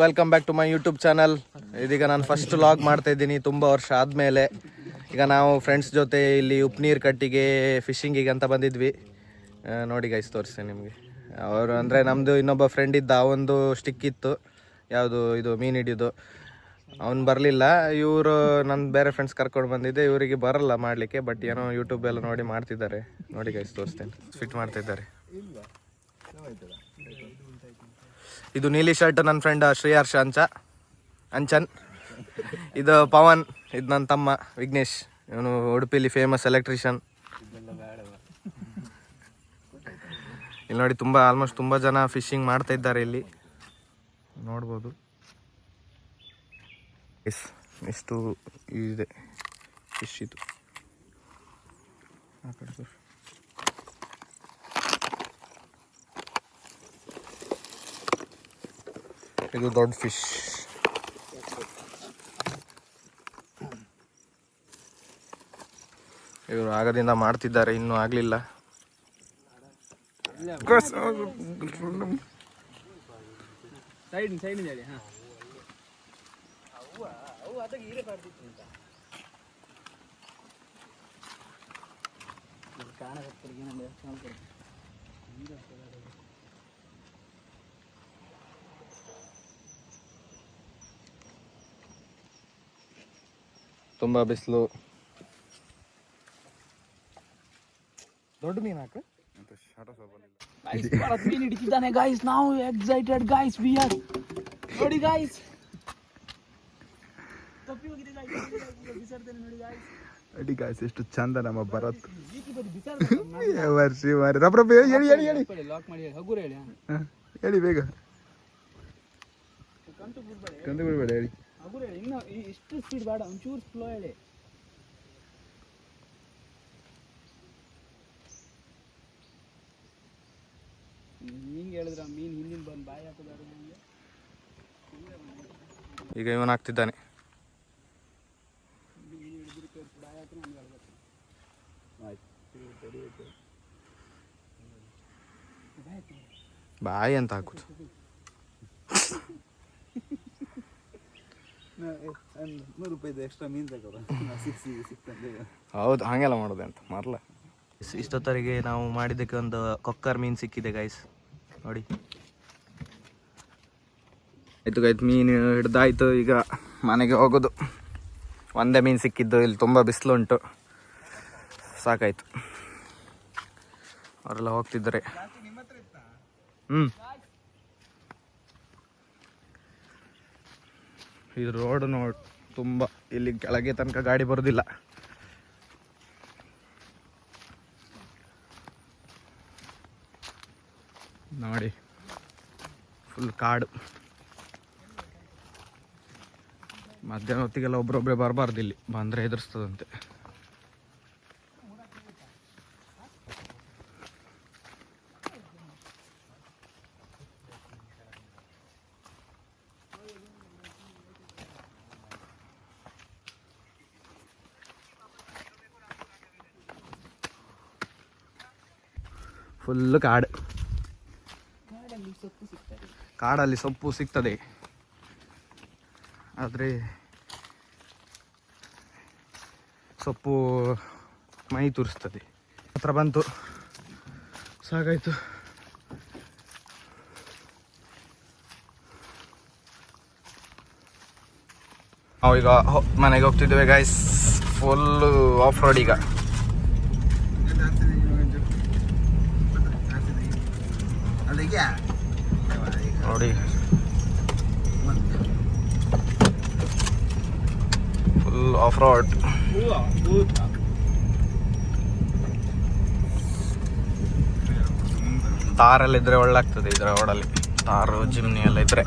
Welcome back to my YouTube channel. ಇದೀಗ ನಾನು first vlog ಮಾಡ್ತಾ ಇದ್ದೀನಿ ತುಂಬ ವರ್ಷ ಆದಮೇಲೆ. ಈಗ ನಾವು ಫ್ರೆಂಡ್ಸ್ ಜೊತೆ ಇಲ್ಲಿ ಉಪ್ಪುನೀರು ಕಟ್ಟಿಗೆ ಫಿಶಿಂಗಿಗೆ ಅಂತ ಬಂದಿದ್ವಿ. ನೋಡಿ ಗೈಸ್ ತೋರಿಸ್ತೇನೆ ನಿಮಗೆ. ಅವರು ಅಂದರೆ ನಮ್ಮದು ಇನ್ನೊಬ್ಬ ಫ್ರೆಂಡ್ ಇದ್ದ, ಅವೊಂದು ಸ್ಟಿಕ್ ಇತ್ತು, ಯಾವುದು ಇದು ಮೀನು ಹಿಡಿಯೋದು, ಅವ್ನು ಬರಲಿಲ್ಲ. ಇವರು ನನ್ನ ಬೇರೆ ಫ್ರೆಂಡ್ಸ್ ಕರ್ಕೊಂಡು ಬಂದಿದ್ದೆ, ಇವರಿಗೆ ಬರಲ್ಲ ಮಾಡಲಿಕ್ಕೆ, ಬಟ್ ಏನೋ ಯೂಟ್ಯೂಬ್ ಎಲ್ಲ ನೋಡಿ ಮಾಡ್ತಿದ್ದಾರೆ. ನೋಡಿ ಗೈಸ್ ತೋರಿಸ್ತೇನೆ, ಫಿಟ್ ಮಾಡ್ತಿದ್ದಾರೆ. ಇದು ನೀಲಿ ಶರ್ಟ್ ನನ್ನ ಫ್ರೆಂಡ್ ಶ್ರೀಹರ್ಷ ಅಂಚನ್. ಇದು ಪವನ್, ಇದು ನನ್ನ ತಮ್ಮ ವಿಘ್ನೇಶ್, ಇವನು ಉಡುಪಿಲಿ ಫೇಮಸ್ ಎಲೆಕ್ಟ್ರಿಷಿಯನ್. ಇಲ್ಲಿ ನೋಡಿ ಆಲ್ಮೋಸ್ಟ್ ತುಂಬ ಜನ ಫಿಶಿಂಗ್ ಮಾಡ್ತಾ ಇದ್ದಾರೆ ಇಲ್ಲಿ, ನೋಡ್ಬೋದು. ಎಷ್ಟು ಇದೆ ಫಿಶ್ ಇದು. ಇದು ದೊಡ್ಡ ಫಿಶ್. ಇವರು ಆಗದಿಂದ ಮಾಡ್ತಿದ್ದಾರೆ, ಇನ್ನೂ ಆಗಲಿಲ್ಲ. ತುಂಬ ಬಿಸಿಲು. ದೊಡ್ಡ ಮೀನು ಹಾಕ ಮೀನು ಹಿಡಿತಿದ್ದಾನೆ ಗಾಯ್ಸ್. ನಾವು ಎಕ್ಸೈಟೆಡ್ ಗಾಯ್ಸ್, ವಿ ಆರ್ ನೋಡಿ ಗಾಯ್ಸ್. ತಪ್ಪಿ ಹೋಗಿದೆ ಬಿಸಾಡ್ತೇನೆ ನೋಡಿ ಗಾಯ್ಸ್. ಅಡಿ ಗಾಯ್ಸ್, ಎಷ್ಟು ಚಂದ ನಮ್ಮ ಭರತ್. ಲಾಕ್ ಮಾಡಿ ಹಗುರ ಹೇಳಿ, ಹೇಳಿ ಬೇಗ, ಕಂದು ಬಿಡಬೇಡ ಹೇಳಿ. ಹಗುರ ಹೇಳಿ, ಇನ್ನು ಇಷ್ಟು ಸ್ಪೀಡ್ ಬೇಡ, ಒಂಚೂರು ಸ್ಲೋ ಹೇಳಿ. ಹಿಂಗೆ ಹೇಳಿದ್ರ ಮೀನು ಹಿಂದಿನ ಬಂದು ಬಾಯಿ ಹಾಕಿದಾರೆ. ಈಗ ಇವನು ಹಾಕ್ತಿದ್ದಾನೆ. ಬಾಯಿ ಅಂತ ಹಾಕುದು. ಎಕ್ಸ್ಟ್ರಾ ಮೀನು ತಗೋದು. ಹೌದು, ಹಾಗೆಲ್ಲ ಮಾಡೋದೆ ಅಂತ ಮರಲ್ಲ. ಇಷ್ಟೊತ್ತರಿಗೆ ನಾವು ಮಾಡಿದ್ದಕ್ಕೆ ಒಂದು ಕೊಕ್ಕರ್ ಮೀನು ಸಿಕ್ಕಿದೆ ಗೈಸ್, ನೋಡಿ. ಆಯ್ತು ಗೈಸ್, ಮೀನು ಹಿಡ್ದಾಯ್ತು. ಈಗ ಮನೆಗೆ ಹೋಗೋದು. ಒಂದೇ ಮೀನು ಸಿಕ್ಕಿದ್ದು, ಇಲ್ಲಿ ತುಂಬ ಬಿಸಿಲುಂಟು, ಸಾಕಾಯ್ತು. ಅವರೆಲ್ಲ ಹೋಗ್ತಿದ್ದಾರೆ. ಇದು ರೋಡ್ ನೋಡಿ, ತುಂಬ ಇಲ್ಲಿ ಕೆಳಗೆ ತನಕ ಗಾಡಿ ಬರೋದಿಲ್ಲ. ನೋಡಿ ಫುಲ್ ಕಾಡು. ಮಧ್ಯಾಹ್ನ ಹೊತ್ತಿಗೆಲ್ಲ ಒಬ್ರೊಬ್ಬರೇ ಬರಬಾರ್ದು, ಇಲ್ಲಿ ಬಂದರೆ ಎದುರಿಸ್ತದಂತೆ. ಫುಲ್ ಕಾಡು. ಕಾಡಲ್ಲಿ ಸೊಪ್ಪು ಸಿಗ್ತದೆ, ಆದರೆ ಸೊಪ್ಪು ಮೈ ತುರಿಸ್ತದೆ. ಹತ್ರ ಬಂತು, ಸಾಕಾಯ್ತು. ನಾವು ಈಗ ಮನೆಗೆ ಹೋಗ್ತಿದ್ದೇವೆ ಗೈಸ್. ಫುಲ್ಲು ಆಫ್ ರೋಡ್ ಈಗ. ನೋಡಿ ಫುಲ್ ಆಫ್ ರೋಡ್. ತಾರೆಲ್ಲ ಇದ್ರೆ ಒಳ್ಳೆ ಆಗ್ತದೆ ಇದರ ರೋಡಲ್ಲಿ. ತಾರು ಜಿಮ್ನಿ ಎಲ್ಲ ಇದ್ರೆ.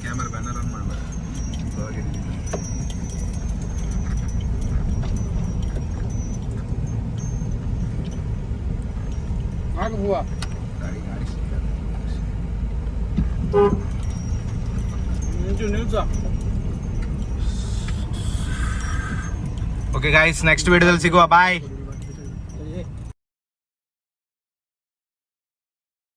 ಕ್ಯಾಮರಾ ಬ್ಯಾನರ್ ಆನ್ ಮಾಡಬಾರ್ದು. ಓಕೆ ಗಾಯ್ಸ್, ನೆಕ್ಸ್ಟ್ ವಿಡಿಯೋದಲ್ಲಿ ಸಿಗುವ. ಬಾಯ್.